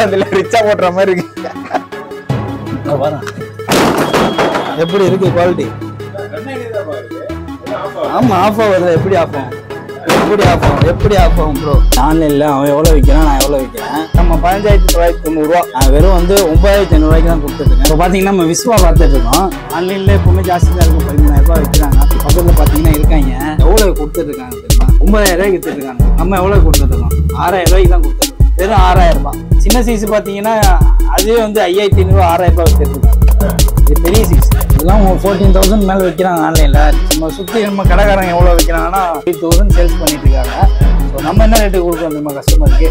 அதுல ரிச்சா போடுற மாதிரி இருக்கு. எப்படி இருக்கு குவாலிட்டி? ஆமா ஆஃப் ஆகுது. எப்படி ஆஃப் ஆகும்? எப்படி ஆஃப் ஆகும் ப்ரோ? ஆன்லைன்ல அவன் எவ்வளவு விற்கிறான், நான் எவ்வளவு விற்கிறேன். நம்ம 15,990 நான் வெறும் வந்து 9,500 தான் கொடுத்துட்டு இருக்கேன். இப்போ பாத்தீங்கன்னா நம்ம விஸ்வா பார்த்துட்டு இருக்கோம். ஆன்லைன்ல எப்பவுமே ஜாஸ்தி தான் இருக்கும். 13,000 விற்கிறாங்க. பக்கத்துல பாத்தீங்கன்னா இருக்காங்க எவ்வளவு கொடுத்துட்டு இருக்காங்க தெரியுமா? 9,000 வித்துட்டு இருக்காங்க. நம்ம எவ்வளவு கொடுத்துட்டு இருக்கோம்? 6,000 தான் கொடுத்துருக்கோம். வெறும் 6,000. சின்ன சைஸ் பாத்தீங்கன்னா அதே வந்து 5,500 6,000 வித்துட்டு இருக்காங்க. இது பெரிய சைஸ். இதெல்லாம் 14,000 மேல வைக்கிறாங்க ஆன்லைன்ல. நம்ம சுத்தி நம்ம கடைக்காரங்க எவ்வளவு வைக்கிறாங்கன்னா 8,000 சேல்ஸ் பண்ணிட்டு இருக்காங்க. ஸோ நம்ம என்ன ரேட்டு கொடுக்குறோம் நம்ம கஸ்டமருக்கு?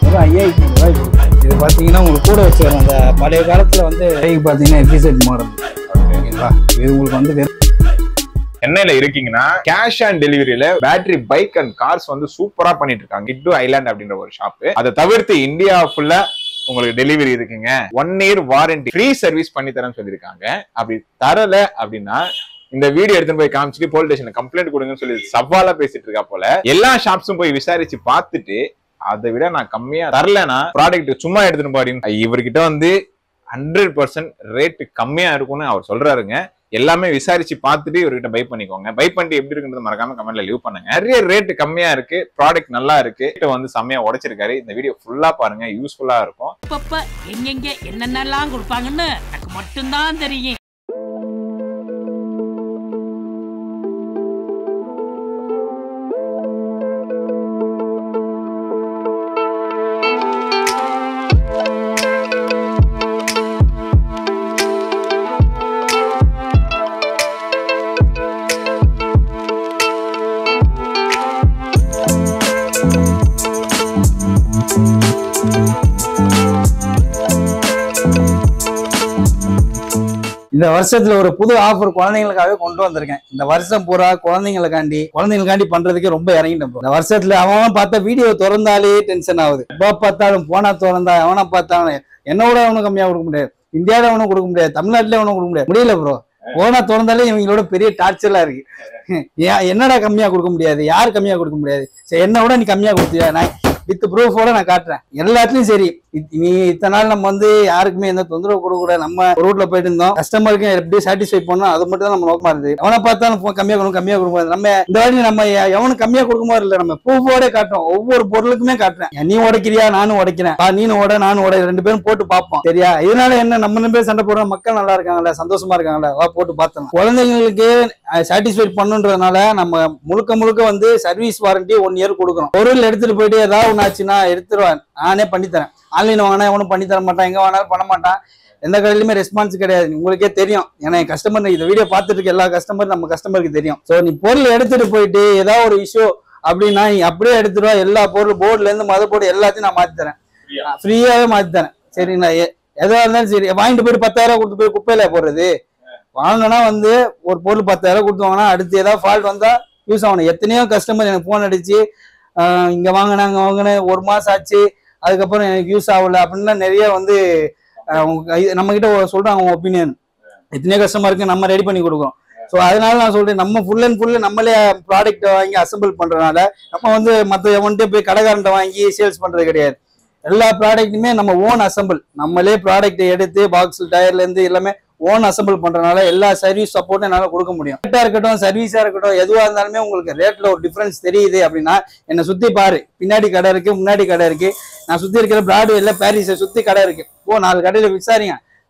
வெறும் 5,500 கொடுக்குறோம். இது பாத்தீங்கன்னா உங்களுக்கு கூட வச்சு வரும். அந்த பழைய காலத்துல வந்து பாத்தீங்கன்னா எபிசெட் மாடல். ஓகேங்களா? இது உங்களுக்கு வந்து சென்னையில இருக்கீங்கன்னா கேஷ் ஆன் டெலிவரியில பேட்டரி பைக் அண்ட் கார்ஸ் வந்து சூப்பரா பண்ணிட்டு இருக்காங்க. கிட்டு ஐலாண்ட் அப்படின்ற ஒரு ஷாப். அதை தவிர்த்து இந்தியா ஃபுல்லா உங்களுக்கு டெலிவரி இருக்குங்க. 1 year வாரண்டி ஃப்ரீ சர்வீஸ் பண்ணி தரேன்னு சொல்லியிருக்காங்க. அப்படி தரல அப்படின்னா இந்த வீடியோ எடுத்துன்னு போய் காமிச்சிட்டு போலீஸ் ஸ்டேஷன்ல கம்ப்ளைண்ட் கொடுங்கன்னு சொல்லி சவாலா பேசிட்டு இருக்கா போல. எல்லா ஷாப்ஸும் போய் விசாரிச்சு பார்த்துட்டு அதை விட நான் கம்மியா தரலன்னா ப்ராடக்ட் சும்மா எடுத்துன்னு போடின்னு இவர்கிட்ட வந்து 100% ரேட்டு கம்மியா இருக்கும்னு அவர் சொல்றாருங்க. எல்லாமே விசாரிச்சு பார்த்துட்டு இவர்கிட்ட பை பண்ணிக்கோங்க. பை பண்ணிட்டு எப்படி இருக்குன்றது மறக்காம கமெண்ட்ல லீவ் பண்ணுங்க. நிறைய ரேட் கம்மியா இருக்கு, ப்ராடக்ட் நல்லா இருக்கு, வந்து செம்மையா உடைச்சிருக்காரு. இந்த வீடியோ ஃபுல்லா பாருங்க, யூஸ்ஃபுல்லா இருக்கும். எங்கெங்க என்னென்னலாம் கொடுப்பாங்கன்னு எனக்கு மட்டும்தான் தெரியும். இந்த வருஷத்துல ஒரு புது ஆஃபர் குழந்தைங்களுக்காகவே கொண்டு வந்திருக்கேன். இந்த வருஷம் பூரா குழந்தைங்களுக்காண்டி பண்றதுக்கு ரொம்ப இறங்கிட்டேன். இந்த வருஷத்துல அவன் பார்த்த வீடியோ திறந்தாலே டென்ஷன் ஆகுது. எப்ப பார்த்தாலும் போனா திறந்தா அவனை பார்த்தாலும் என்னோட அவனும் கம்மியா கொடுக்க முடியாது, இந்தியாவில அவனும் கொடுக்க முடியாது, தமிழ்நாட்டுல அவனும் கொடுக்க முடியல ப்ரோ. போனா திறந்தாலே இவங்களோட பெரிய டார்ச்சரா இருக்கு. என்னடா கம்மியா கொடுக்க முடியாது, யார் கம்மியா கொடுக்க முடியாது? சரி என்ன விட நீ கம்மியா கொடுத்தியா, நான் வித் ப்ரூஃபோட நான் காட்டுறேன். எல்லாத்துலயும் சரி. நீ இத்தனை நாள் நம்ம வந்து யாருக்குமே எந்த தொந்தரவு கொடுக்க கூட நம்ம ரூட்ல போயிட்டு இருந்தோம். கஸ்டமருக்கு எப்படி சாட்டிஸ்ஃபை பண்ணோம் அது மட்டும் தான் நம்ம நோக்கமா இருந்தது. அவனை பார்த்தாலும் கம்மியா கொடுக்கும். நம்ம இந்த வாட்டி நம்ம எவனுக்கு கம்மியா கொடுக்குமா இல்ல, நம்ம ப்ரூஃபோட காட்டுறோம். ஒவ்வொரு பொருளுக்குமே காட்டுறேன். நீ உடைக்கிறியா, நானும் உடைக்கிறேன், நீனும் உட நானும் உட, 2 பேரும் போட்டு பார்ப்போம். சரியா? இதனால என்ன, நம்ம 2 பேரும் சண்டை போடுறோம், மக்கள் நல்லா இருக்காங்களா, சந்தோஷமா இருக்காங்களா, வா போட்டு பார்த்தோம். குழந்தைங்களுக்கு சாட்டிஸ்ஃபை பண்ணுன்றதுனால நம்ம முழுக்க வந்து சர்வீஸ் வாரண்டி 1 year கொடுக்குறோம். பொருள் எடுத்துட்டு போயிட்டு ஏதாவது ஆச்சுன்னா எடுத்துருவேன், நானே பண்ணித்தரேன். ஆன்லைன் வாங்கினா எவனும் பண்ணி தர மாட்டான், எங்க வாங்கினாலும் பண்ண மாட்டான். எந்த கடையிலுமே ரெஸ்பான்ஸ் கிடையாது. உங்களுக்கே தெரியும். ஏன்னா என் கஸ்டமர், இந்த வீடியோ பார்த்துட்டு இருக்க எல்லா கஸ்டமர் நம்ம கஸ்டமருக்கு தெரியும். ஸோ நீ பொருள் எடுத்துட்டு போயிட்டு ஏதாவது ஒரு இஷ்யூ அப்படின்னா நீ அப்படியே எடுத்துருவா. எல்லா பொருள் போர்டுல இருந்து மத போர்டு எல்லாத்தையும் நான் மாத்தி தரேன், ஃப்ரீயாவே மாத்தி தரேன். சரிங்களா? எதா இருந்தாலும் சரி. வாங்கிட்டு போயிட்டு 10,000 கொடுத்து போய் குப்பையில போடுறது. வாங்கினா வந்து ஒரு பொருள் 10,000 கொடுத்து வாங்கினா அடுத்து ஏதாவது ஃபால்ட் வந்தா யூஸ் ஆகணும். எத்தனையோ கஸ்டமர் எனக்கு போன் அடிச்சு இங்க வாங்கினாங்க 1 மாசம் ஆச்சு, அதுக்கப்புறம் எனக்கு யூஸ் ஆகல அப்படின்னா நிறைய வந்து நம்ம கிட்ட சொல்றாங்க அவங்க ஒப்பீனியன். எத்தனையோ கஸ்டமருக்கு நம்ம ரெடி பண்ணி கொடுக்குறோம். ஸோ அதனால நான் சொல்றேன், நம்ம ஃபுல் அண்ட் ஃபுல்லு நம்மளே ப்ராடக்ட் வாங்கி அசம்பிள் பண்றதுனால நம்ம வந்து மற்ற எவன்ட்டே போய் கடைக்காரன்ட்ட வாங்கி சேல்ஸ் பண்றது கிடையாது. எல்லா ப்ராடக்ட்டுமே நம்ம ஓன் அசம்பிள், நம்மளே ப்ராடக்ட் எடுத்து பாக்ஸ் டயர்ல இருந்து எல்லாமே ஓன் அசம்பிள் பண்றதுனால எல்லா சர்வீஸ் சப்போர்ட்டும் என்னால கொடுக்க முடியும். ரேட்டா இருக்கட்டும், சர்வீஸா இருக்கட்டும், எதுவா இருந்தாலுமே உங்களுக்கு ரேட்ல ஒரு டிஃபரன்ஸ் தெரியுது அப்படின்னா என்னை சுத்தி பாரு. பின்னாடி கடை இருக்கு, முன்னாடி கடை இருக்கு. நான் சுத்தி இருக்கிற பிராட்வேல பாரிஸை சுத்தி கடை இருக்கு. 4 கடையில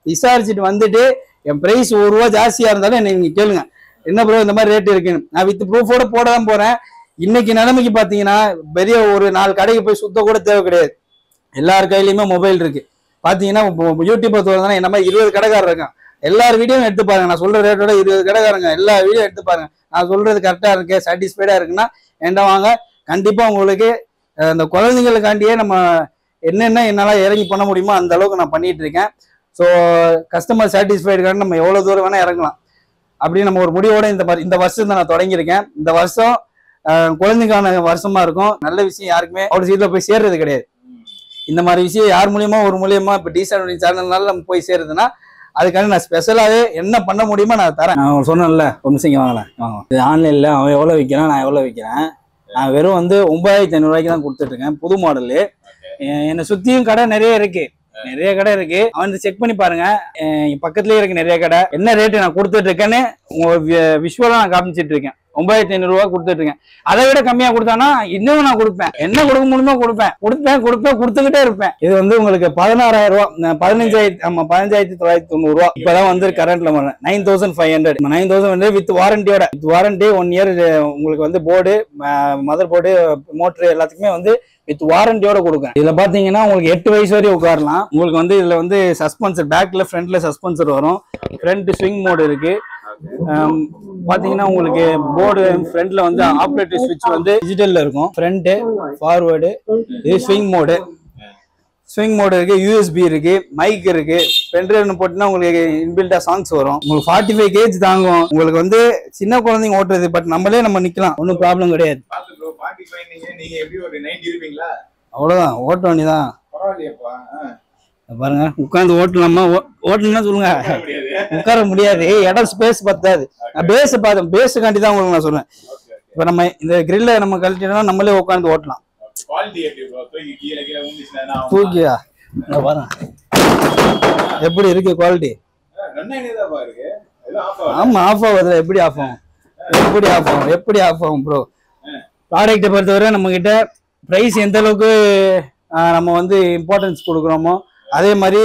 விசாரிச்சுட்டு வந்துட்டு என் பிரைஸ் ₹1 ஜாஸ்தியா இருந்தாலும் என்ன நீங்க கேளுங்க, என்ன ப்ரோ இந்த மாதிரி ரேட் இருக்குன்னு. நான் வித் ப்ரூஃபோட போட தான் போறேன். இன்னைக்கு நிலைமைக்கு பாத்தீங்கன்னா பெரிய ஒரு 4 கடைக்கு போய் சுத்த கூட தேவை கிடையாது. எல்லார் கையிலயுமே மொபைல் இருக்கு. பாத்தீங்கன்னா யூடியூப் தோறதுனா என்ன மாதிரி 20 கடைக்காரர் இருக்கான். எல்லார் வீடியோவும் எடுத்து பாருங்க. நான் சொல்ற ரேட்டோட 20 கடைக்காரங்க எல்லா வீடியோ எடுத்து பாருங்க. நான் சொல்றது கரெக்டா இருக்கு, சாட்டிஸ்ஃபைடா இருக்குன்னா என்கிட்ட வாங்க. கண்டிப்பா உங்களுக்கு இந்த குழந்தைங்களுக்காண்டியே நம்ம என்னென்ன என்னால இறங்கி பண்ண முடியுமோ அந்த அளவுக்கு நான் பண்ணிட்டு இருக்கேன். ஸோ கஸ்டமர் சாட்டிஸ்ஃபைடுக்கான நம்ம எவ்வளவு தூரம் வேணா இறங்கலாம் அப்படின்னு நம்ம ஒரு முடிவோட இந்த வருஷத்தை நான் தொடங்கியிருக்கேன். இந்த வருஷம் குழந்தைக்கான வருஷமா இருக்கும். நல்ல விஷயம் யாருக்குமே அவ்வளவு சீக்கிரம் போய் சேர்றது கிடையாது. இந்த மாதிரி விஷயம் யார் மூலியமா ஒரு மூலியமா இப்ப டீசல் சேனல்னால நம்ம போய் சேருதுன்னா அதுக்காக நான் ஸ்பெஷலாவே என்ன பண்ண முடியுமோ நான் தரேன். நான் சொன்னேன்ல ஒரு நிமிஷம் வாங்கலாம் வாங்க. இது ஆன்லைன்ல அவன் எவ்வளவு விற்கிறான், நான் எவ்வளவு விற்கிறேன். நான் வெறும் வந்து 9,500 தான் கொடுத்துட்டு இருக்கேன். புது மாடலு என்னை சுத்தியும் கடை நிறைய இருக்கு, நிறைய கடை இருக்கு. வந்து செக் பண்ணி பாருங்க, பக்கத்துலயே இருக்கு நிறைய கடை. என்ன ரேட்டு நான் கொடுத்துட்டு இருக்கேன்னு உங்க விஷுவலா நான் காமிச்சிட்டு இருக்கேன். 9500 ரூபா கொடுத்துட்டு இருக்கேன். அதை விட கம்மியா கொடுத்தானா இன்னும் நான் கொடுப்பேன், என்ன கொடுக்க முடியுமோ கொடுத்துக்கிட்டே இருப்பேன். இது வந்து உங்களுக்கு 16,000 ரூபா, 15,990 ரூபா இப்பதான் வந்து கரண்ட்ல 9,500 9,500 வித் வாரண்டியோட. வித் வாரண்டி 1 இயர் உங்களுக்கு வந்து போர்டு, மதர் போர்டு, மோட்டர் எல்லாத்துக்குமே வந்து வித் வாரண்டியோட கொடுக்கும். இதுல பாத்தீங்கன்னா உங்களுக்கு 8 வயசு வரையும் உட்காரலாம். உங்களுக்கு வந்து இதுல வந்து சஸ்பென்சர் பேக்ல ஃப்ரண்ட்ல சஸ்பென்சர் வரும். ஃப்ரண்ட் ஸ்விங் மோடு இருக்கு. பாத்தீங்கன்னா உங்களுக்கு போர்டு ஃப்ரண்ட்ல வந்து ஆப்ரேட்டிவ் சுவிட்ச் வந்து டிஜிட்டல்ல இருக்கும். ஃப்ரண்ட் ஃபார்வர்டு, இது ஸ்விங் மோடு இருக்கு. யூஎஸ்பி இருக்கு, மைக் இருக்கு. பென்ட்ரைவ் போட்டுனா உங்களுக்கு இன்பில்டா சாங்ஸ் வரும். உங்களுக்கு 45 kg தாங்கும். உங்களுக்கு வந்து சின்ன குழந்தைங்க ஓட்டுறது, பட் நம்மளே நிக்கலாம், ஒன்றும் ப்ராப்ளம் கிடையாது. அவ்வளவுதான், ஓட்ட வேண்டியதான். பாருங்க உட்காந்து ஓட்டலாமா? ஓட்டணும்னா சொல்லுங்க, உட்கார முடியாது, இடம் ஸ்பேஸ் பத்தாது. நான் பேஸுக்காண்டி தான் உங்களுக்கு நான் சொல்றேன். இப்ப நம்ம இந்த கிரில்ல நம்ம கழட்டினா நம்மளே உட்காந்து ஓட்டலாம். தூக்கியா பாருங்க எப்படி இருக்கு குவாலிட்டி. ஆமா, ஆஃப் ஆகுதுல. எப்படி ஆஃப் ஆகும் ப்ரோ? ப்ராடக்ட்டை பொறுத்தவரை நம்ம கிட்ட பிரைஸ் எந்த அளவுக்கு நம்ம வந்து இம்பார்ட்டன்ஸ் கொடுக்குறோமோ அதே மாதிரி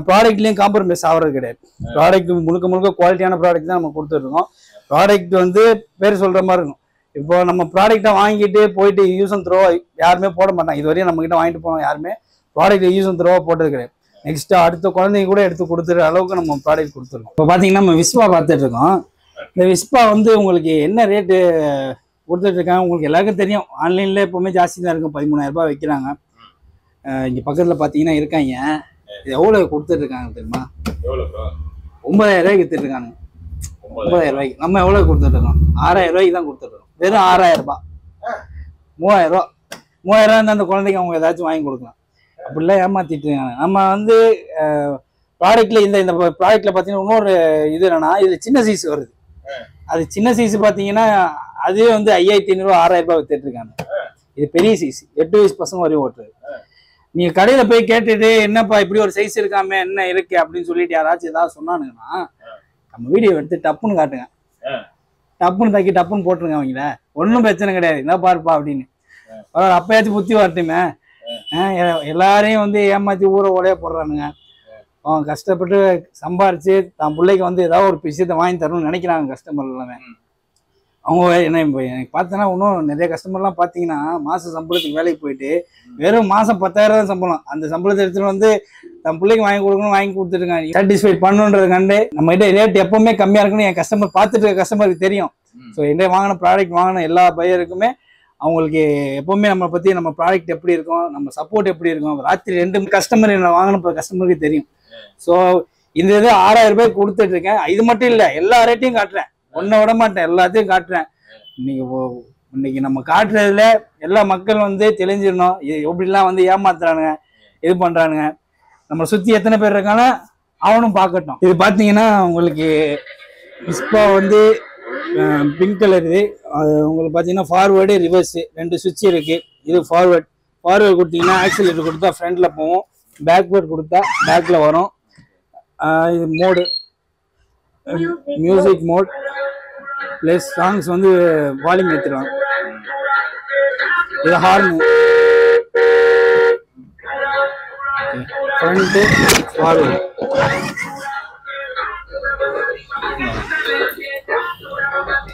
ப்ராடக்ட்லயும் காம்ப்ரமைஸ் ஆகிறது கிடையாது. ப்ராடக்ட் முழுக்க குவாலிட்டியான ப்ராடக்ட் தான் நம்ம கொடுத்துருக்கோம். ப்ராடக்ட் வந்து பேர் சொல்ற மாதிரி இருக்கும். இப்போ நம்ம ப்ராடக்டை வாங்கிட்டு போயிட்டு யூஸ் அண்ட் த்ரோ யாருமே போட மாட்டாங்க. இது வரையும் நம்ம கிட்ட வாங்கிட்டு போனோம் யாருமே ப்ராடக்ட் யூஸ் அண்ட் த்ரோவா போட்டது கிடையாது. நெக்ஸ்ட் அடுத்த குழந்தைங்க கூட எடுத்து கொடுத்துற அளவுக்கு நம்ம ப்ராடக்ட் கொடுத்துருக்கோம். இப்போ பாத்தீங்கன்னா நம்ம விஸ்பா பார்த்துட்டு இருக்கோம். இந்த விஸ்பா வந்து உங்களுக்கு என்ன ரேட்டு கொடுத்துட்டு இருக்காங்க உங்களுக்கு எல்லாருக்கும் தெரியும். ஆன்லைன்ல எப்பவுமே ஜாஸ்தி தான் இருக்கும். 13,000 ரூபாய் வைக்கிறாங்க. இங்க பக்கத்துல பாத்தீங்கன்னா இருக்காங்க. இது எவ்வளவு கொடுத்துட்டு இருக்காங்க தெரியுமா? 9,000 ரூபாய்க்கு வித்துட்டு இருக்காங்க. 9,000 ரூபாய்க்கு நம்ம எவ்வளவு கொடுத்துட்டு இருக்கோம்? 6,000 ரூபாய்க்கு தான் கொடுத்துட்டு இருக்கோம். வெறும் 6,000 ரூபாய். 3,000 ரூபாய். 3,000 ரூபாய் அந்த குழந்தைக்கு அவங்க ஏதாச்சும் வாங்கி கொடுக்கலாம். அப்படிலாம் ஏமாத்திட்டு இருக்காங்க. நம்ம வந்து ப்ராடக்ட்ல இந்த ப்ராடக்ட்ல பாத்தீங்கன்னா இன்னொரு இது என்னன்னா, இது சின்ன சைஸ் வருது. அது சின்ன சைஸ் பாத்தீங்கன்னா அதே வந்து 5,500 ரூபாய் 6,000 ரூபாய் வித்துட்டு இருக்காங்க. இது பெரிய சைஸ், 8 வயசு பசங்க வரையும் ஓட்டுறது. நீங்க கடையில போய் கேட்டுட்டு என்னப்பா இப்படி ஒரு சைஸ் இருக்காம என்ன இருக்கு அப்படின்னு சொல்லிட்டு யாராச்சும் ஏதாவது சொன்னானுங்கன்னா நம்ம வீடியோ எடுத்து டப்புன்னு காட்டுங்க, டப்புன்னு போட்டுருங்க. அவங்கள ஒன்றும் பிரச்சனை கிடையாது, என்ன பாருப்பா அப்படின்னு. அப்பயாச்சும் புத்தி வரட்டுமே. எல்லாரையும் வந்து ஏமாத்தி ஊரை ஓலையா போடுறானுங்க. அவன் கஷ்டப்பட்டு சம்பாரிச்சு தான் பிள்ளைக்கு வந்து ஏதாவது ஒரு விஷயத்த வாங்கி தரணும்னு நினைக்கிறாங்க கஸ்டமர் எல்லாமே. அவங்க என்ன எனக்கு பார்த்தோன்னா இன்னும் நிறைய கஸ்டமர்லாம் பார்த்தீங்கன்னா மாசம் சம்பளத்துக்கு வேலைக்கு போயிட்டு வெறும் மாசம் 10,000 தான் சம்பளம். அந்த சம்பளத்தை எடுத்துட்டு வந்து தன் பிள்ளைக்கு வாங்கி கொடுக்கணும், வாங்கி கொடுத்துருக்காங்க. சாட்டிஸ்ஃபைட் பண்ணுன்றது கண்டு நம்ம கிட்ட ரேட் எப்பவுமே கம்மியா இருக்குன்னு என் கஸ்டமர் பார்த்துட்டு இருக்க கஸ்டமருக்கு தெரியும். ஸோ என்ன வாங்கின ப்ராடக்ட் வாங்கின எல்லா பையருக்குமே அவங்களுக்கு எப்பவுமே நம்ம பத்தி நம்ம ப்ராடக்ட் எப்படி இருக்கும், நம்ம சப்போர்ட் எப்படி இருக்கும், ராத்திரி 2 கஸ்டமர் என்ன வாங்கின கஸ்டமருக்கு தெரியும். ஸோ இந்த இது 6,000 ரூபாய் கொடுத்துட்டு இருக்கேன். இது மட்டும் இல்லை, எல்லா ரேட்டையும் காட்டுறேன், ஒன்ன விட மாட்டேன், எல்லாத்தையும் காட்டுறேன். இன்னைக்கு நம்ம காட்டுறதுல எல்லா மக்கள் வந்து தெளிஞ்சிடணும் எப்படிலாம் வந்து ஏமாத்துறானுங்க, இது பண்றானுங்க. நம்ம சுத்தி எத்தனை பேர் இருக்கானோ அவனும் பார்க்கட்டும். இது பாத்தீங்கன்னா உங்களுக்கு விஸ்பா வந்து பிங்க் கலர். இது உங்களுக்கு பாத்தீங்கன்னா ஃபார்வேர்டு ரிவர்ஸ் 2 சுவிட்ச் இருக்கு. இது ஃபார்வேர்டு கொடுத்தீங்கன்னா ஆக்சிலேட்டர் கொடுத்தா ஃப்ரண்ட்ல போகும், பேக்வேர்ட் கொடுத்தா பேக்ல வரும். இது mode music mode plus songs வந்து வால்யூம் ஏற்றிடுவாங்க. இது ஹார்ன், ஃப்ரண்ட் ஃபார்வர்டு.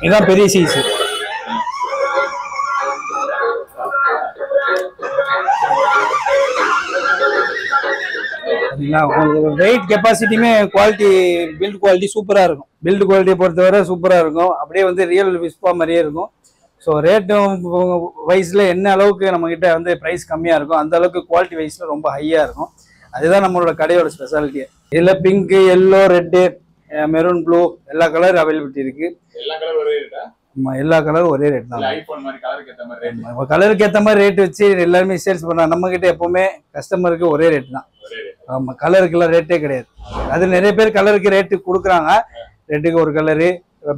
இதுதான் பெரிய சைஸ். வெயிட் கெப்பாசிட்டியுமே குவாலிட்டி பில்ட் குவாலிட்டி சூப்பரா இருக்கும். பில்ட் குவாலிட்டியை பொறுத்தவரை சூப்பரா இருக்கும். அப்படியே வந்து ரியல் விஸ்பா மாதிரியே இருக்கும். ஸோ ரேட்டும் வைஸ்ல என்ன அளவுக்கு நம்ம கிட்ட வந்து பிரைஸ் கம்மியா இருக்கும் அந்த அளவுக்கு குவாலிட்டி வைஸ்ல ரொம்ப ஹையா இருக்கும். அதுதான் நம்மளோட கடையோட ஸ்பெஷாலிட்டியே. இதுல pink, yellow, red, maroon, blue எல்லா கலர் அவைலபிலிட்டி இருக்கு. எல்லா கலரும் ஒரே ரேட் தான். கலருக்கு ஏற்ற மாதிரி ரேட் வச்சு எல்லாருமே சேல்ஸ் பண்றாங்க. நம்ம கிட்ட எப்பவுமே கஸ்டமருக்கு ஒரே ரேட் தான். ஆமா, கலருக்குலாம் ரேட்டே கிடையாது. அது நிறைய பேர் கலருக்கு ரேட்டு கொடுக்குறாங்க. ரெட்டுக்கு ஒரு கலரு,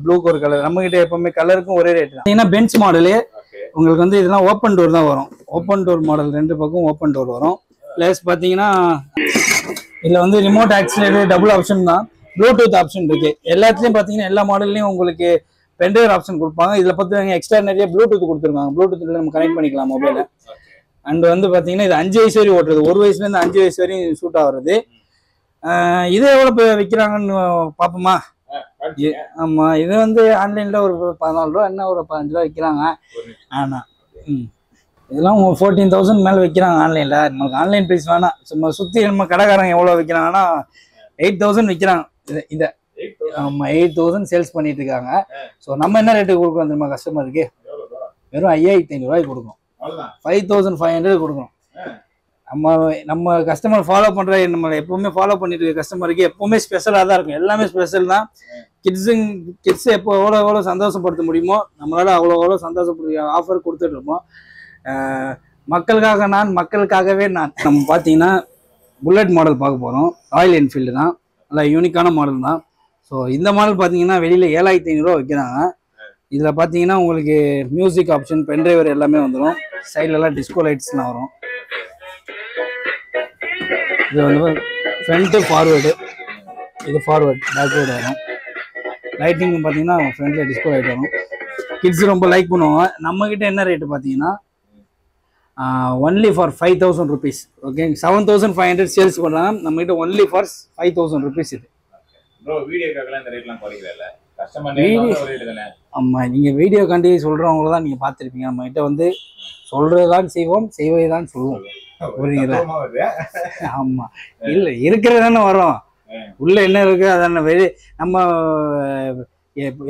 ப்ளூக்கு ஒரு கலர். நம்ம கிட்ட எப்பவுமே கலருக்கும் ஒரே ரேட் தான். ஏன்னா பென்ச் மாடலு உங்களுக்கு வந்து இதெல்லாம் ஓப்பன் டோர் தான் வரும். ஓப்பன் டோர் மாடல், 2 பக்கம் ஓப்பன் டோர் வரும். ப்ளஸ் பார்த்தீங்கன்னா இதில் வந்து ரிமோட் ஆக்சிலேட்டர் டபுள் ஆப்ஷன் தான், ப்ளூடூத் ஆப்ஷன் இருக்கு. எல்லாத்துலேயும் பார்த்தீங்கன்னா எல்லா மாடல்லையும் உங்களுக்கு பென்ட்ரைவ் ஆப்ஷன் கொடுப்பாங்க. இதில் பார்த்து எக்ஸ்ட்ரா நிறைய ப்ளூடூத் கொடுத்துருக்காங்க. ப்ளூடூத்தில் நம்ம கனெக்ட் பண்ணிக்கலாம் மொபைலை. அண்ட் வந்து பார்த்தீங்கன்னா இது 5 வயசு வரையும் ஓட்டுறது, 1 வயசுலேருந்து 5 வயசு வரையும் சூட் ஆகுறது. இது எவ்வளோ விற்கிறாங்கன்னு பார்ப்போமா? ஆமாம், இது வந்து ஆன்லைனில் ஒரு 14 ரூபா, என்ன ஒரு 15 ரூபா விற்கிறாங்க. ஆனால் இதெல்லாம் 14,000 மேலே விற்கிறாங்க ஆன்லைனில். நமக்கு ஆன்லைன் ப்ரைஸ் வேணாம், சும்மா சுற்றி நம்ம கடைக்காரங்க எவ்வளோ விற்கிறாங்கன்னா 8,000 விற்கிறாங்க. இதை ஆமாம் 8,000 சேல்ஸ் பண்ணிட்டு இருக்காங்க. ஸோ நம்ம என்ன ரேட்டுக்கு கொடுக்குறோம் தெரியுமா கஸ்டமருக்கு? வெறும் 5,500 ரூபாய்க்கு கொடுக்கணும். 5,500 கொடுக்கணும். நம்ம கஸ்டமர் ஃபாலோ பண்ற, நம்ம எப்பவுமே ஃபாலோ பண்ணிட்டு இருக்க கஸ்டமருக்கு எப்பவுமே ஸ்பெஷலாக தான் இருக்கும். எல்லாமே ஸ்பெஷல் தான். கிட்ஸ் எப்போ எவ்வளோ சந்தோஷப்படுத்த முடியுமோ நம்மளால அவ்வளோ சந்தோஷப்படுத்த ஆஃபர் கொடுத்துட்டு இருப்போம். மக்களுக்காக நான், மக்களுக்காகவே நான். நம்ம பார்த்தீங்கன்னா புல்லட் மாடல் பார்க்க போகிறோம். ராயல் என்ஃபீல்டு தான், நல்லா யூனிக்கான மாடல் தான். ஸோ இந்த மாடல் பார்த்தீங்கன்னா வெளியில் 7,500 ரூபா வைக்கிறாங்க. இதில் பார்த்தீங்கன்னா உங்களுக்கு மியூசிக் ஆப்ஷன், பென்ட்ரைவர் எல்லாமே வந்துடும். சைட்லலாம் டிஸ்கோ லைட்ஸ்லாம் வரும். இது வந்து ஃப்ரண்ட்டு ஃபார்வேர்டு, இது ஃபார்வேர்டு, பேக்வேர்டு வரும். லைட்டிங் பார்த்தீங்கன்னா ஃப்ரண்ட்டில் டிஸ்கோ லைட் வரும். கிட்ஸ் ரொம்ப லைக் பண்ணுவாங்க. நம்மக்கிட்ட என்ன ரேட்டு பார்த்தீங்கன்னா only for 5,000 rupees. Okay, 7,500 sales பண்ணுறாங்க. நம்மகிட்ட ஒன்லி ஃபார் 5,000 ருபீஸ். இது ஆமாம், நீங்கள் வீடியோ கண்டி சொல்கிறவங்கள தான் நீங்கள் பார்த்துருப்பீங்க. நம்மகிட்ட வந்து சொல்கிறது தான் செய்வோம், செய்வதை தான் சொல்லுவோம். புரியுங்களா? ஆமாம், இல்லை இருக்கிறது தானே வரும். உள்ள என்ன இருக்குது அதான வெளியே. நம்ம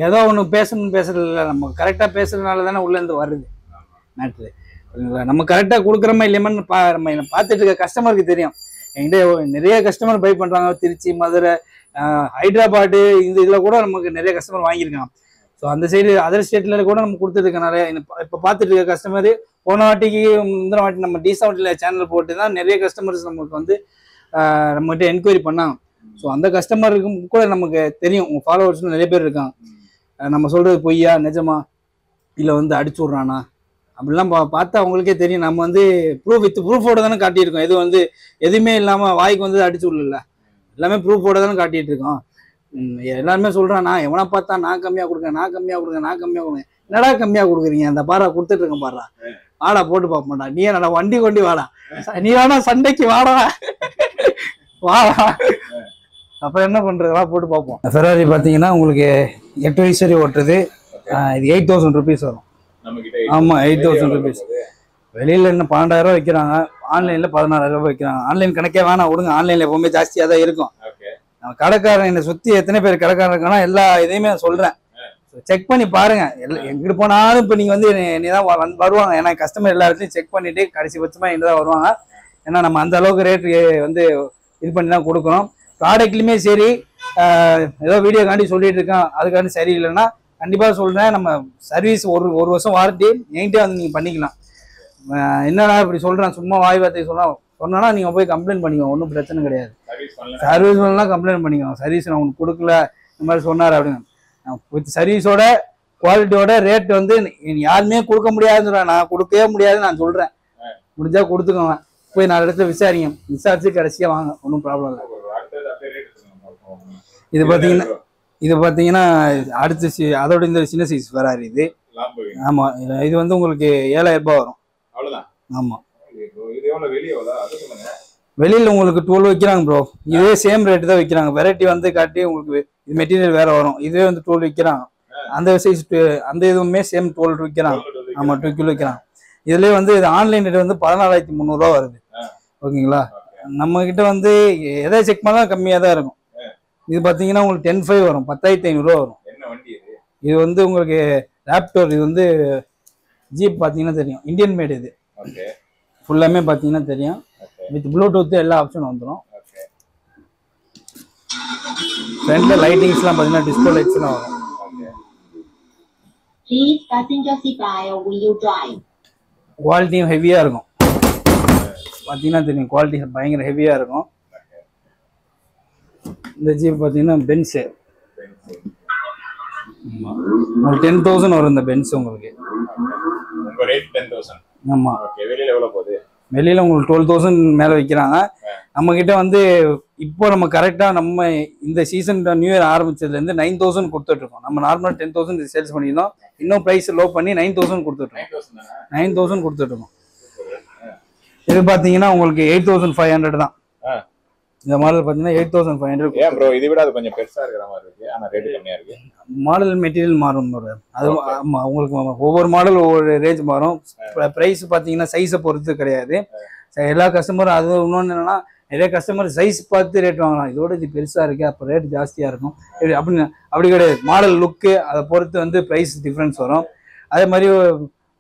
ஏதோ ஒன்று பேசுறது இல்லை, நம்ம கரெக்டாக பேசுறதுனால தானே உள்ளேருந்து வருது மேட்ரு. நம்ம கரெக்டாக கொடுக்குறோமா இல்லையாமன்னு நம்ம பார்த்துட்டு இருக்க கஸ்டமருக்கு தெரியும். என்கிட்ட நிறைய கஸ்டமர் பை பண்ணுறாங்க. திருச்சி, மதுரை, ஹைதராபாடு, இந்த இதில் கூட நமக்கு நிறைய கஸ்டமர் வாங்கியிருக்காங்க. ஸோ அந்த சைடு அதர் ஸ்டேட்ல கூட நம்ம கொடுத்துருக்கேன் நிறைய. இப்போ பார்த்துட்டு இருக்க கஸ்டமர் போன வாட்டிக்கு முந்தின வாட்டி நம்ம டிசவுண்ட்ல சேனல் போட்டு தான் நிறைய கஸ்டமர்ஸ் நமக்கு வந்து நம்மகிட்ட என்கொயரி பண்ணாங்க. ஸோ அந்த கஸ்டமருக்கும் கூட நமக்கு தெரியும், உங்கள் ஃபாலோவர்ஸ் நிறைய பேர் இருக்காங்க. நம்ம சொல்றது பொய்யா நிஜமா இல்லை வந்து அடிச்சு விட்றானா அப்படிலாம் பார்த்தா அவங்களுக்கே தெரியும். நம்ம வந்து ப்ரூஃபோட தானே காட்டியிருக்கோம். எது வந்து எதுவுமே இல்லாமல் வாய்க்கு வந்து அடிச்சு விடல, எல்லாமே ப்ரூஃபோட தானே காட்டிட்டு இருக்கோம். எல்லாருமே சொல்றான், நான் எவனா பார்த்தா நான் கம்மியாக கொடுக்குறேன், நான் கம்மியாக கொடுக்குறேன். என்னடா கம்மியாக கொடுக்குறீங்க? அந்த பாரா கொடுத்துட்டு இருக்கேன் பாரா, வாடா போட்டு பார்க்க மாட்டா. நீ என்னடா வண்டி கொண்டு வாடா, நீ வேணா சண்டைக்கு வாடா வாடா, அப்புறம் என்ன பண்றதுவா போட்டு பார்ப்போம். ஃபெராரி பார்த்தீங்கன்னா உங்களுக்கு 8 வயசு வரை ஓட்டுறது. இது 8,000 ருபீஸ் வரும். ஆமாம், 8,000 ருபீஸ். வெளியில் இன்னும் 12,000 ரூபா வைக்கிறாங்க, ஆன்லைனில் 16,000 ரூபாய் வைக்கிறாங்க. ஆன்லைன் கணக்கே வேணாம் விடுங்க, ஆன்லைனில் எப்பவுமே ஜாஸ்தியாக தான் இருக்கும். நம்ம கடைக்காரன் என்னை சுற்றி எத்தனை பேர் கடைக்காரன் இருக்கானா எல்லா இதையுமே சொல்கிறேன், செக் பண்ணி பாருங்க. எங்கிட்டு போனாலும் இப்போ நீங்கள் வந்து நீ தான் வருவாங்க. ஏன்னா கஸ்டமர் எல்லா இடத்துலையும் செக் பண்ணிட்டு கடைசி பட்சமாக என்ன தான் வருவாங்க. ஏன்னா நம்ம அந்த அளவுக்கு ரேட் வந்து இது பண்ணி தான் கொடுக்குறோம். ப்ராடக்ட்லையுமே சரி, ஏதோ வீடியோ காண்டி சொல்லிட்டு இருக்கேன் அதுக்காண்டி சரியில்லைன்னா கண்டிப்பாக சொல்கிறேன். நம்ம சர்வீஸ் ஒரு வருஷம் வாரண்டி என்கிட்டே வந்து நீங்கள் பண்ணிக்கலாம். என்னடா இப்படி சொல்கிறேன், சும்மா வாய் வார்த்தை சொன்னா நீங்கள் போய் கம்ப்ளைண்ட் பண்ணிக்கோங்க, ஒன்றும் பிரச்சனை கிடையாது. சர்வீஸ் பண்ணலாம் கம்ப்ளைண்ட் பண்ணிக்கோங்க. சர்வீஸ் நான் உங்களுக்கு கொடுக்கல இந்த மாதிரி சொன்னார் அப்படின்னு. வித் சர்வீஸோட குவாலிட்டியோட ரேட் வந்து யாருமே கொடுக்க முடியாதுன்னு சொல்கிறேன். நான் கொடுக்கவே முடியாதுன்னு நான் சொல்கிறேன். முடிஞ்சா கொடுத்துக்கோங்க, போய் 4 இடத்துல விசாரிச்சு கடைசியாக வாங்க, ஒன்றும் ப்ராப்ளம் இல்லை. இது பார்த்தீங்கன்னா அடுத்து அதோட இந்த சின்ன சைஸ் ஃபெராரி இது. ஆமாம், இது வந்து உங்களுக்கு 7,000 ரூபாய் வரும். ஆமாம், வெளியில் உங்களுக்கு 12 வைக்கிறாங்க ப்ரோ. இதே சேம் ரேட்டு தான் வைக்கிறாங்க. வெரைட்டி வந்து காட்டி உங்களுக்கு இது மெட்டீரியல் வேற வரும். இதுவே வந்து 12 விற்கிறாங்க. அந்த சைஸ் அந்த இதுவுமே சேம் 12 விற்கிறாங்க. ஆமாம், 2 கிலோ விற்கிறாங்க. இதுலேயே வந்து இது ஆன்லைன் ரேட் வந்து 14,300 ரூபா வருது. ஓகேங்களா? நம்ம கிட்ட வந்து எதை செக் பண்ணாலும் கம்மியாக தான் இருக்கும். இது பார்த்தீங்கன்னா உங்களுக்கு 10,500 வரும், 10,500 ரூபா வரும். இது வந்து உங்களுக்கு ராப்டோர். இது வந்து ஜீப் பார்த்தீங்கன்னா தெரியும், இந்தியன் மேட். இது ஃபுல்லாமே பார்த்தீங்கன்னா தெரியும். வித் ப்ளூடூத் எல்லா ஆப்ஷனும் வந்துடும். ஃப்ரண்ட்ல லைட்டிங்ஸ்லாம் பார்த்தீங்கன்னா டிஸ்கோ லைட்ஸ்லாம் வரும். குவாலிட்டியும் ஹெவியாக இருக்கும். பார்த்தீங்கன்னா தெரியும், குவாலிட்டி பயங்கர ஹெவியாக இருக்கும். இந்த ஜீப் பார்த்தீங்கன்னா பென்ஸு உங்களுக்கு 10,000 வரும். இந்த பென்ஸ் உங்களுக்கு இப்போ ரேட் 10,000. ஆமா. ஓகே, வெளியில எவ்வளவு போகுது? வெளியில உங்களுக்கு 12,000 மேல வைக்கிறாங்க. நம்ம கிட்ட வந்து இப்போ நம்ம கரெக்டா நம்ம இந்த சீசன் நியூ இயர் ஆரம்பிச்சதுல இருந்து 9,000 கொடுத்துட்டு இருக்கோம். நம்ம நார்மலா 10,000 சேல்ஸ் பண்ணியிருந்தோம். இன்னும் பிரைஸ் லோ பண்ணி 9,000 கொடுத்துட்டு இருக்கோம். 9,000 கொடுத்துட்டு இருக்கோம். இது பாத்தீங்கன்னா உங்களுக்கு 8,500 தான். இந்த மாடல் பாத்தீங்கன்னா 8,500. ஏன் ப்ரோ இதை விட அது கொஞ்சம் பெருசா இருக்கிற மாதிரி இருக்கு, ஆனா ரேட் கம்மியா இருக்கு? மாடல் மெட்டீரியல் மாறும் bro. அது ஆமா, உங்களுக்கு ஒவ்வொரு மாடல் ஒவ்வொரு ரேஞ்ச் மாறும். பிரைஸ் பாத்தீங்கன்னா சைஸை பொறுத்து கிடையாது. எல்லா கஸ்டமரும் அது இன்னொன்று என்னன்னா, நிறைய கஸ்டமர் சைஸ் பார்த்து ரேட் வாங்கலாம். இதோட இது பெருசா இருக்கு அப்போ ரேட் ஜாஸ்தியா இருக்கும் அப்படின்னு. அப்படி கிடையாது. மாடல் லுக்கு அதை பொறுத்து வந்து பிரைஸ் டிஃப்ரென்ஸ் வரும். அதே மாதிரி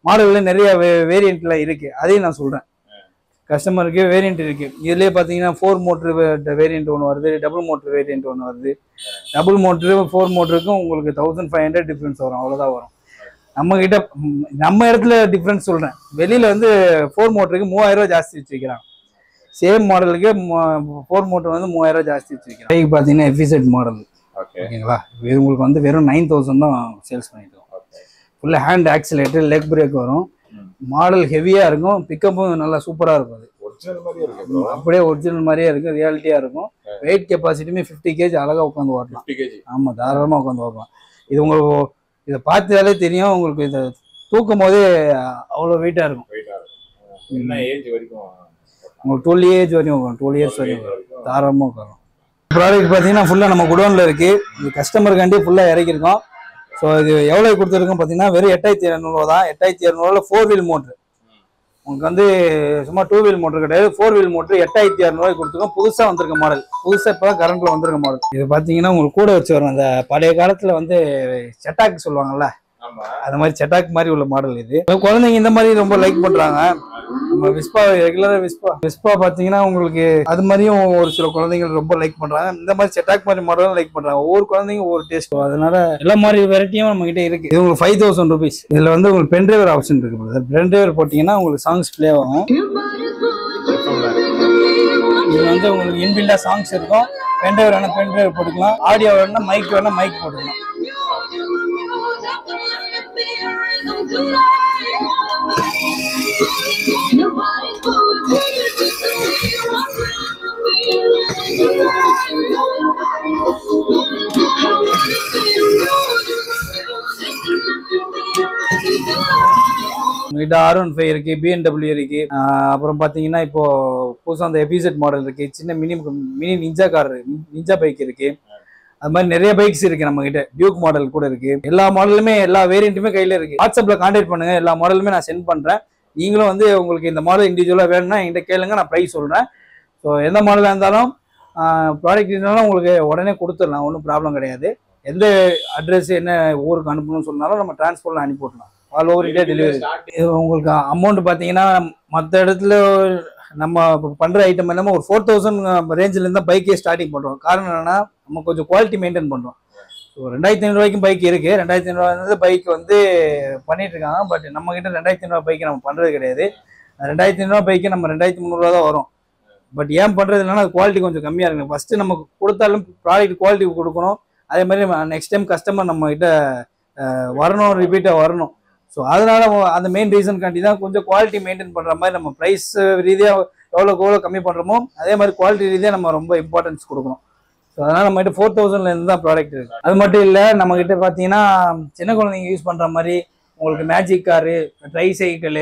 மாடல்ல நிறைய வேரியண்ட்ல இருக்கு, அதையும் நான் சொல்றேன். கஸ்டமருக்கு வேரியண்ட் இருக்கு. இதுலயே பாத்தீங்கன்னா 4 மோட்டர் வேரியண்ட் ஒன்று வருது, டபுள் மோட்டர் வேரியண்ட் ஒன்று வருது. டபுள் மோட்டரு 4 மோட்டருக்கும் உங்களுக்கு 1,500 டிஃபரன்ஸ் வரும், அவ்வளவுதான் வரும். நம்ம கிட்ட நம்ம இடத்துல டிஃபரன்ஸ் சொல்றேன். வெளியில வந்து 4 மோட்டருக்கு 3,000 ரூபாய் ஜாஸ்தி வச்சு வைக்கிறாங்க. சேம் மாடலுக்கு 4 மோட்டர் வந்து 3,000 ரூபாய் ஜாஸ்தி வச்சு வைக்கிறாங்க. பைக் பாத்தீங்கன்னா எஃபிசெட் மாடல். ஓகேங்களா, இது உங்களுக்கு வந்து வெறும் 9,000 தான் சேல்ஸ் பண்ணிட்டு ஃபுல்லா ஹேண்ட் ஆக்சிலேட்டர், லெக் பிரேக் வரும். மாடல் ஹெவியா இருக்கும், பிக்கப்பும் நல்லா சூப்பரா இருக்கும். அது அப்படியே ஒரிஜினல் மாதிரியே இருக்கும், ரியாலிட்டியா இருக்கும். வெயிட் கெப்பாசிட்டியுமே 50 kg அழகா உட்காந்து ஓட்டலாம். ஆமா, தாராளமா உட்காந்து ஓட்டலாம். இது உங்களுக்கு இதை பார்த்தாலே தெரியும், உங்களுக்கு இதை தூக்கும் போதே அவ்வளோ வெயிட்டா இருக்கும். உங்களுக்கு 12 ஏஜ் வரையும் உட்காரும், 12 இயர்ஸ் வரையும் தாராளமா உட்காரும். ப்ராடக்ட் பார்த்தீங்கன்னா ஃபுல்லா நம்ம குடோன்ல இருக்கு. இது கஸ்டமருக்காண்டி ஃபுல்லா இறக்கிருக்கோம். ஸோ இது எவ்வளோ கொடுத்துருக்கோம் பார்த்தீங்கன்னா வெறும் 8,200 தான். 8,200 4 வீல் மோட்ரு. உங்களுக்கு வந்து சும்மா 2 வீல் மோட்டர் கிடையாது, 4 வீல் மோட்டர் 8,600 கொடுத்துருக்கோம். புதுசாக வந்திருக்க மாடல், புதுசாக இப்போ தான் கரண்ட்ல வந்திருக்க மாடல். இது பார்த்தீங்கன்னா உங்களுக்கு கூட வச்சு வரும். அந்த பழைய காலத்தில் வந்து செட்டாக் சொல்லுவாங்கல்ல, அந்த மாதிரி செட்டாக் மாதிரி உள்ள மாடல் இது. குழந்தைங்க இந்த மாதிரி ரொம்ப லைக் பண்றாங்க. நம்ம விஸ்பா ரெகுலரா விஸ்பா பாத்தீங்கன்னா உங்களுக்கு அது மாதிரியும் ஒரு சில குழந்தைங்க ரொம்ப லைக் பண்றாங்க. இந்த மாதிரி செட்டாக் மாதிரி மாடலும் லைக் பண்றாங்க. ஒவ்வொரு குழந்தைங்க ஒவ்வொரு டேஸ்ட், அதனால எல்லா மாதிரி வெரைட்டியும் நம்ம கிட்ட இருக்கு. இது உங்களுக்கு 5,000 rupees. இதுல வந்து உங்களுக்கு பென் டிரைவர் ஆப்ஷன் இருக்கு. பென் டிரைவர் போட்டீங்கன்னா உங்களுக்கு சாங்ஸ் பிளே ஆகும். இது வந்து உங்களுக்கு இன்பில்டா சாங்ஸ் இருக்கும். பென் டிரைவர் வேணா பென் டிரைவர் போட்டுக்கலாம், ஆடியோ வேணா மைக் போட்டுக்கலாம். R15 இருக்கு, BMW இருக்கு. அப்புறம் பாத்தீங்கன்னா இப்போ புதுசா அந்த எபிசெட் மாடல் இருக்கு. சின்ன mini ninja car, ninja bike இருக்கு. அது மாதிரி நிறைய பைக்ஸ் இருக்கு நம்ம கிட்ட. டியூக் மாடல் கூட இருக்கு. எல்லா மாடலுமே எல்லா வேரியண்ட்டுமே கையில இருக்கு. வாட்ஸ்அப்ல கான்டாக்ட் பண்ணுங்க, எல்லா மாடலுமே நான் சென்ட் பண்றேன். நீங்களும் வந்து உங்களுக்கு இந்த மாடல் இண்டிவிஜுவலா வேணும்னா என்கிட்ட கேளுங்க, நான் ப்ரைஸ் சொல்றேன். ஸோ எந்த மாடலாக இருந்தாலும் ப்ராடக்ட் இருந்தாலும் உங்களுக்கு உடனே கொடுத்துடலாம், ஒன்றும் ப்ராப்ளம் கிடையாது. எந்த அட்ரஸ் என்ன ஊருக்கு அனுப்பணும்னு சொன்னாலும் நம்ம டிரான்ஸ்போர்ட்ல அனுப்பி விடலாம். All over India delivery. இது உங்களுக்கு அமௌண்ட் பார்த்தீங்கன்னா மற்ற இடத்துல நம்ம பண்ற ஐட்டம் எல்லாமே ஒரு 4,000 ரேஞ்சில இருந்தா பைக்கே ஸ்டார்டிங் பண்றோம். காரணம் என்னன்னா நம்ம கொஞ்சம் குவாலிட்டி மெயின்டைன் பண்றோம். ஸோ 2,500 ரூபாய்க்கும் பைக் இருக்கு. 2,500 பைக் வந்து பண்ணிட்டு இருக்காங்க. பட் நம்ம கிட்ட 2,500 பைக் நம்ம பண்றது கிடையாது. 2,500 பைக்கு நம்ம 2,300 தான் வரும். பட் ஏன் பண்றது இல்லைன்னா குவாலிட்டி கொஞ்சம் கம்மியா இருக்கு. ஃபர்ஸ்ட் நம்ம கொடுத்தாலும் ப்ராடக்ட் குவாலிட்டி கொடுக்கணும். அதே மாதிரி நெக்ஸ்ட் டைம் கஸ்டமர் நம்ம கிட்ட வரணும், ரிப்பீட்டா வரணும். ஸோ அதனால அந்த மெயின் ரீசன் காண்டி தான் கொஞ்சம் குவாலிட்டி மெயின்டைன் பண்ற மாதிரி நம்ம ப்ரைஸ் ரீதியா எவ்வளோ கம்மி பண்றோமோ அதே மாதிரி குவாலிட்டி ரீதியா நம்ம ரொம்ப இம்பார்ட்டன்ஸ் கொடுக்கணும். ஸோ அதனால நம்ம கிட்ட 4,000 இருந்து தான் ப்ராடக்ட் இருக்கு. அது மட்டும் இல்லை, நம்ம கிட்ட பார்த்தீங்கன்னா சின்ன குழந்தைங்க யூஸ் பண்ற மாதிரி உங்களுக்கு மேஜிக் காரு, ட்ரை சைக்கிள்,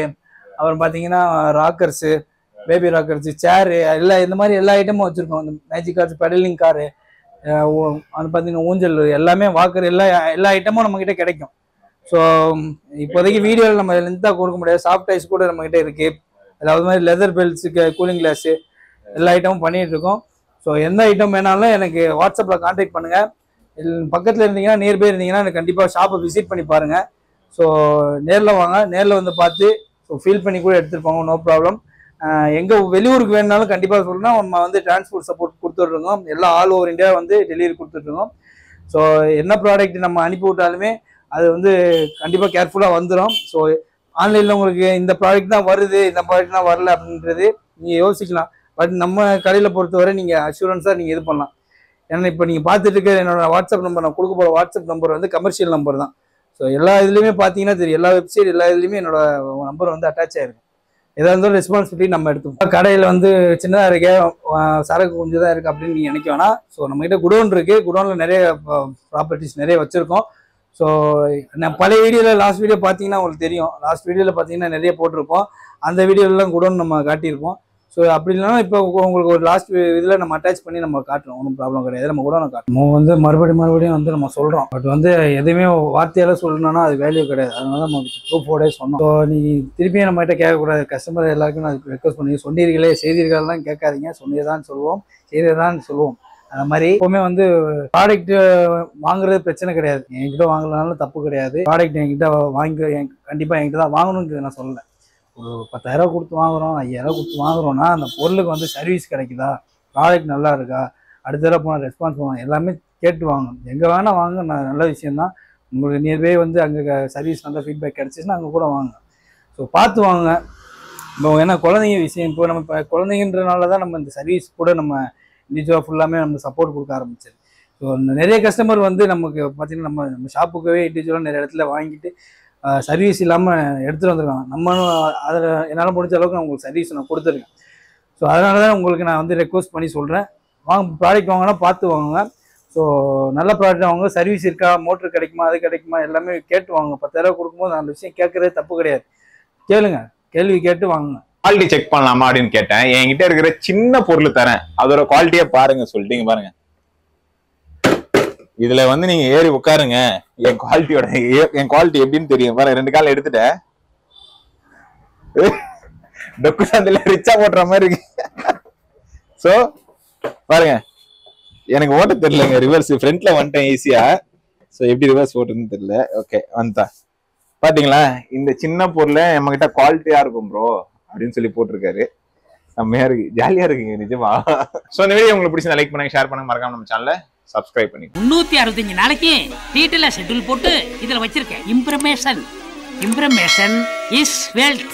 அப்புறம் பார்த்தீங்கன்னா ராக்கர்ஸு, பேபி ராக்கர்ஸு, சேரு, இந்த மாதிரி எல்லா ஐட்டமும் வச்சிருக்கோம். அந்த மேஜிக் கார்ஸ், பெடலிங் காரு, அது பார்த்தீங்கன்னா ஊஞ்சல், எல்லாமே வாக்கர், எல்லா ஐட்டமும் நம்ம கிட்ட கிடைக்கும். ஸோ இப்போதைக்கு வீடியோவில் நம்ம லென்த்தாக கொடுக்க முடியாது. சாஃப்ட் ஐஸ் கூட நம்ம கிட்ட இருக்கு. அதாவது மாதிரி லெதர் பெல்ட்ஸுக்கு, கூலிங் கிளாஸு, எல்லா ஐட்டமும் பண்ணிட்டு இருக்கோம். ஸோ எந்த ஐட்டம் வேணாலும் எனக்கு வாட்ஸ்அப்பில் கான்டாக்ட் பண்ணுங்க. பக்கத்தில் இருந்தீங்கன்னா, நியர்பை இருந்தீங்கன்னா எனக்கு கண்டிப்பாக ஷாப்பை விசிட் பண்ணி பாருங்க. ஸோ நேரில் வாங்க, நேரில் வந்து பார்த்து ஃபீல் பண்ணி கூட எடுத்துட்டு போங்க, நோ ப்ராப்ளம். எங்கே வெளியூருக்கு வேணுனாலும் கண்டிப்பாக சொல்லணும், நம்ம வந்து டிரான்ஸ்போர்ட் சப்போர்ட் கொடுத்துட்ருக்கோம். எல்லா ஆல் ஓவர் இந்தியா வந்து டெலிவரி கொடுத்துட்ருக்கோம். ஸோ என்ன ப்ராடக்ட் நம்ம அனுப்பி விட்டாலுமே அது வந்து கண்டிப்பாக கேர்ஃபுல்லாக வந்துடும். ஸோ ஆன்லைனில் உங்களுக்கு இந்த ப்ராடக்ட் தான் வருது, இந்த ப்ராடக்ட் தான் வரல அப்படின்றது நீங்கள் யோசிக்கலாம். பட் நம்ம கடையில் பொறுத்தவரை நீங்கள் அஷூரன்ஸாக நீங்கள் இது பண்ணலாம். ஏன்னா இப்போ நீங்கள் பார்த்துட்டு இருக்க என்னோட வாட்ஸ்அப் நம்பர், நான் கொடுக்க போகிற வாட்ஸ்அப் நம்பர் வந்து கமர்ஷியல் நம்பர் தான். ஸோ எல்லா இதுலையுமே பார்த்தீங்கன்னா தெரியும், எல்லா வெப்சைட் எல்லா இதுலையுமே என்னோட நம்பர் வந்து அட்டாச் ஆயிருக்கும். எதாக இருந்தாலும் ரெஸ்பான்சிபிலிட்டி நம்ம எடுத்துப்போம். கடையில் வந்து சின்னதாக இருக்கே, சரக்கு கொஞ்சம் தான் இருக்குது அப்படின்னு நீங்கள் நினைக்க வேணாம். ஸோ நம்மகிட்ட குடோன் இருக்குது, குடோனில் நிறைய ப்ராப்பர்ட்டிஸ் நிறைய வச்சுருக்கோம். ஸோ நான் பழைய வீடியோவில் லாஸ்ட் வீடியோ பார்த்தீங்கன்னா உங்களுக்கு தெரியும், லாஸ்ட் வீடியோவில் பார்த்தீங்கன்னா நிறைய போட்டிருப்போம். அந்த வீடியோலாம் குடோன் நம்ம காட்டியிருப்போம். ஸோ அப்படி இல்லைன்னா இப்போ உங்களுக்கு ஒரு லாஸ்ட் இதில் நம்ம அட்டாச் பண்ணி நம்ம காட்டுறோம், ஒன்றும் ப்ராப்ளம் கிடையாது. நம்ம குடோனை காட்டுறோம். நம்ம வந்து மறுபடியும் வந்து நம்ம சொல்கிறோம். பட் வந்து எதுவுமே வார்த்தையால் சொல்லணும்னா அது வேல்யூ கிடையாது. அதனால நம்ம ப்ரூஃபோடே சொன்னோம். ஸோ நீ திருப்பியும் நம்மகிட்ட கேட்கக்கூடாது. கஸ்டமர் எல்லாருக்கும் நான் ரெக்வஸ்ட் பண்ணி சொன்னீர்களே செய்தீர்கள்லாம் கேட்காதீங்க, சொன்னதான் சொல்லுவோம், செய்ததான் சொல்லுவோம். அந்த மாதிரி எப்பவுமே வந்து ப்ராடக்ட் வாங்குறது பிரச்சனை கிடையாது. என்கிட்ட வாங்கலனாலும் தப்பு கிடையாது. ப்ராடக்ட் என்கிட்ட கண்டிப்பாக என்கிட்ட தான் வாங்கணும்னு நான் சொல்லலை. ஒரு 10,000 கொடுத்து வாங்குறோம், 5,000 கொடுத்து வாங்குறோம்னா அந்த பொருளுக்கு வந்து சர்வீஸ் கிடைக்குதா, ப்ராடக்ட் நல்லா இருக்கா, அடுத்த தடவை போனால் ரெஸ்பான்ஸ் பண்ணுவோம், எல்லாமே கேட்டு வாங்கணும். எங்கே வேணால் வாங்க, நல்ல விஷயந்தான். உங்களுக்கு நியர்பை வந்து அங்கே சர்வீஸ் நல்ல ஃபீட்பேக் கிடச்சிச்சுன்னா அங்கே கூட வாங்க. ஸோ பார்த்து வாங்க. இப்போ ஏன்னா குழந்தைங்க விஷயம், இப்போ நம்ம இப்போ குழந்தைங்கன்றனால தான் நம்ம இந்த சர்வீஸ் கூட நம்ம இண்டிவிஜுவலாக ஃபுல்லாமே நம்ம சப்போர்ட் கொடுக்க ஆரம்பிச்சது. ஸோ நிறைய கஸ்டமர் வந்து நமக்கு பார்த்தீங்கன்னா நம்ம ஷாப்புக்கவே இண்டிவிஜுவலாக நிறைய இடத்துல வாங்கிட்டு சர்வீஸ் இல்லாமல் எடுத்துகிட்டு வந்துருக்காங்க. நம்மளும் அதில் என்னால் முடிஞ்ச அளவுக்கு நான் உங்களுக்கு சர்வீஸ் நான் கொடுத்துருக்கேன். ஸோ அதனால தான் உங்களுக்கு நான் வந்து ரெக்வஸ்ட் பண்ணி சொல்கிறேன், ப்ராடக்ட் வாங்கினா பார்த்து வாங்குங்க. ஸோ நல்ல ப்ராடக்ட் வாங்க, சர்வீஸ் இருக்கா, மோட்ரு கிடைக்குமா, அது கிடைக்குமா, எல்லாமே கேட்டு வாங்க. 10,000 கொடுக்கும்போது அந்த விஷயம் கேட்கறதே தப்பு கிடையாது. கேளுங்க, கேள்வி கேட்டு வாங்குங்க. குவாலிட்டி செக் பண்ணலாமா அப்படின்னு கேட்டேன். என்கிட்ட இருக்கிற சின்ன பொருள் தரேன், அதோட குவாலிட்டியை பாருங்க சொல்லிட்டீங்க. பாருங்க, இதுல வந்து நீங்க ஏறி உட்காருங்க, என் குவாலிட்டி எப்படின்னு தெரியும். பாருங்க, 2 கால் எடுத்துட்டேன், டொக்கு சந்தில ரிச்சா போடுற மாதிரி இருக்கு. சோ பாருங்க, எனக்கு ஓட்ட தெரியலங்க, ரிவர்ஸ் ஃப்ரண்ட்ல வந்துட்டேன் ஈஸியா. சோ எப்படி ரிவர்ஸ் ஓட்டுன்னு தெரியல. ஓகே, வந்துட்டா. பாத்தீங்களா, இந்த சின்ன பொருள் நம்ம கிட்ட குவாலிட்டியா இருக்கும் ப்ரோ அப்படின்னு சொல்லி போட்டிருக்காரு. செம்மையா இருக்கு, ஜாலியா இருக்குங்க நிஜமா. சோ இந்த வீடியோ உங்களுக்கு பிடிச்சா லைக் பண்ணுங்க, ஷேர் பண்ணுங்க, மறக்காம நம்ம சேனலை சப்ஸ்கிரைப் பண்ணி 365 நாளைக்கு டீட்டெயிலா ஷெட்யூல் போட்டு இதுல வச்சிருக்கேன். இம்ப்ரமேஷன் இஸ் வெல்த்.